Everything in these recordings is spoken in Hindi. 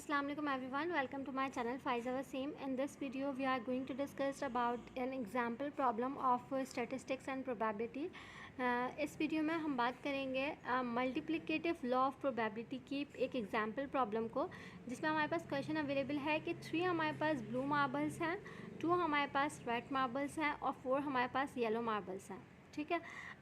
Assalamualaikum everyone, welcome to my channel Faiza Wasim. In this video we are going to discuss about an example problem of statistics and probability. इस वीडियो में हम बात करेंगे मल्टीप्लिकेटिव लॉ ऑफ प्रोबेबिलिटी की एक एग्जाम्पल प्रॉब्लम को, जिसमें हमारे पास क्वेश्चन अवेलेबल है कि 3 हमारे पास ब्लू मार्बल्स हैं, 2 हमारे पास रेड मार्बल्स हैं और 4 हमारे पास येलो मार्बल्स हैं। ठीक है,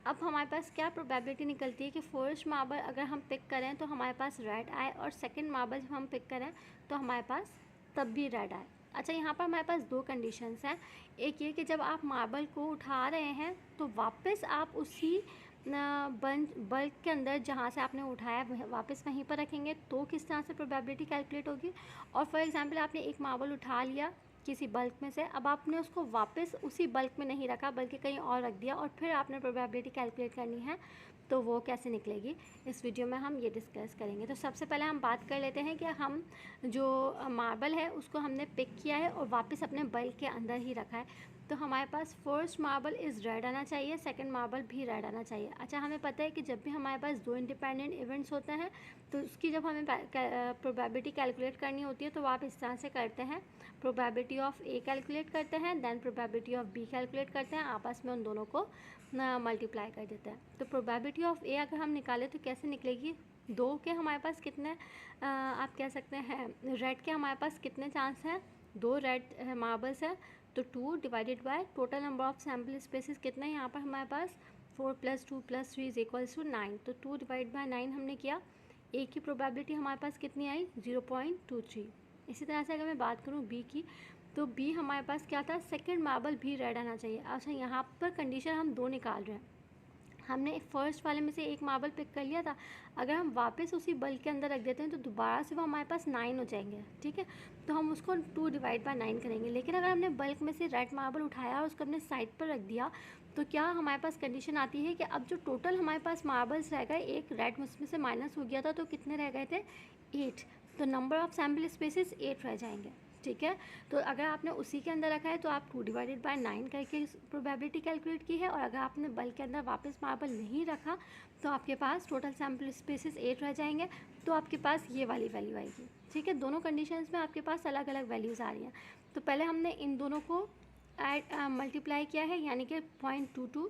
अब हमारे पास क्या प्रोबेबिलिटी निकलती है कि फर्स्ट मार्बल अगर हम पिक करें तो हमारे पास रेड आए और सेकंड मार्बल जब हम पिक करें तो हमारे पास तब भी रेड आए। अच्छा, यहाँ पर हमारे पास दो कंडीशंस हैं। एक ये कि जब आप मार्बल को उठा रहे हैं तो वापस आप उसी बल्क के अंदर जहाँ से आपने उठाया वापस वहीं पर रखेंगे तो किस तरह से प्रोबेबिलिटी कैलकुलेट होगी। और फॉर एग्जांपल आपने एक मार्बल उठा लिया किसी बल्क में से, अब आपने उसको वापस उसी बल्क में नहीं रखा बल्कि कहीं और रख दिया और फिर आपने प्रोबेबिलिटी कैलकुलेट करनी है, तो वो कैसे निकलेगी, इस वीडियो में हम ये डिस्कस करेंगे। तो सबसे पहले हम बात कर लेते हैं कि हम जो मार्बल है उसको हमने पिक किया है और वापस अपने बल्क के अंदर ही रखा है, तो हमारे पास फर्स्ट मार्बल इज़ रेड आना चाहिए, सेकंड मार्बल भी रेड आना चाहिए। अच्छा, हमें पता है कि जब भी हमारे पास दो इंडिपेंडेंट इवेंट्स होते हैं तो उसकी जब हमें प्रोबेबिलिटी कैलकुलेट करनी होती है तो आप इस तरह से करते हैं, प्रोबेबिलिटी ऑफ ए कैलकुलेट करते हैं, then probability of B calculate करते हैं, आपस में उन दोनों को मल्टीप्लाई कर देते हैं। तो प्रोबेबिलिटी ऑफ ए अगर हम निकालें तो कैसे निकलेगी, दो के हमारे पास कितने आप कह सकते हैं रेड के हमारे पास कितने चांस हैं, दो रेड मार्बल्स हैं तो 2 divided by total number of sample spaces कितना है, यहाँ पर हमारे पास 4 + 2 + 3 = 9, तो 2 डिवाइड बाय 9 हमने किया। ए की प्रोबेबिलिटी हमारे पास कितनी आई, 0.23। इसी तरह से अगर मैं बात करूँ बी की, तो बी हमारे पास क्या था, सेकंड मार्बल भी रेड आना चाहिए। अच्छा, यहाँ पर कंडीशन हम दो निकाल रहे हैं, हमने फर्स्ट वाले में से एक मार्बल पिक कर लिया था, अगर हम वापस उसी बल्क के अंदर रख देते हैं तो दोबारा से वो हमारे पास 9 हो जाएंगे। ठीक है, तो हम उसको 2 डिवाइड बाय 9 करेंगे। लेकिन अगर हमने बल्क में से रेड मार्बल उठाया और उसको अपने साइड पर रख दिया तो क्या हमारे पास कंडीशन आती है कि अब जो टोटल हमारे पास मार्बल्स रह गए, एक रेड उसमें से माइनस हो गया था तो कितने रह गए थे, 8, तो नंबर ऑफ सैम्पल स्पेसिस 8 रह जाएंगे। ठीक है, तो अगर आपने उसी के अंदर रखा है तो आप 2 डिवाइडेड बाय 9 करके प्रोबेबिलिटी कैलकुलेट की है, और अगर आपने बल्क के अंदर वापस मार्बल नहीं रखा तो आपके पास टोटल सैम्पल स्पेसिस 8 रह जाएंगे, तो आपके पास ये वाली वैल्यू आएगी। ठीक है, दोनों कंडीशंस में आपके पास अलग अलग वैल्यूज़ आ रही हैं। तो पहले हमने इन दोनों को मल्टीप्लाई किया है, यानी कि 0.22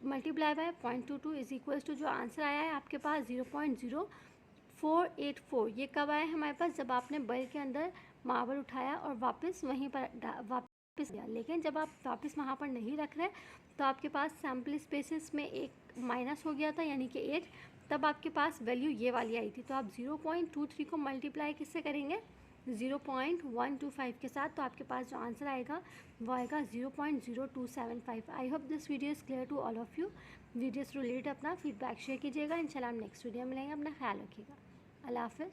multiply by 0.22 is equals to जो आंसर आया है आपके पास 0.0484। ये कब आया है हमारे पास, जब आपने बल्क के अंदर मार्बल उठाया और वापस वहीं पर वापस गया। लेकिन जब आप वापस वहाँ पर नहीं रख रहे तो आपके पास सैम्पल स्पेसिस में एक माइनस हो गया था, यानी कि 8, तब आपके पास वैल्यू ये वाली आई थी। तो आप 0.23 को मल्टीप्लाई किससे करेंगे, 0.125 के साथ, तो आपके पास जो आंसर आएगा वो आएगा 0.0275। I hope this video is clear to all of you. Video से रिलेटेड अपना फीडबैक शेयर कीजिएगा। इंशाल्लाह हम नेक्स्ट वीडियो में मिलेंगे। अपना ख्याल रखिएगा। अल्लाह हाफ़िज़।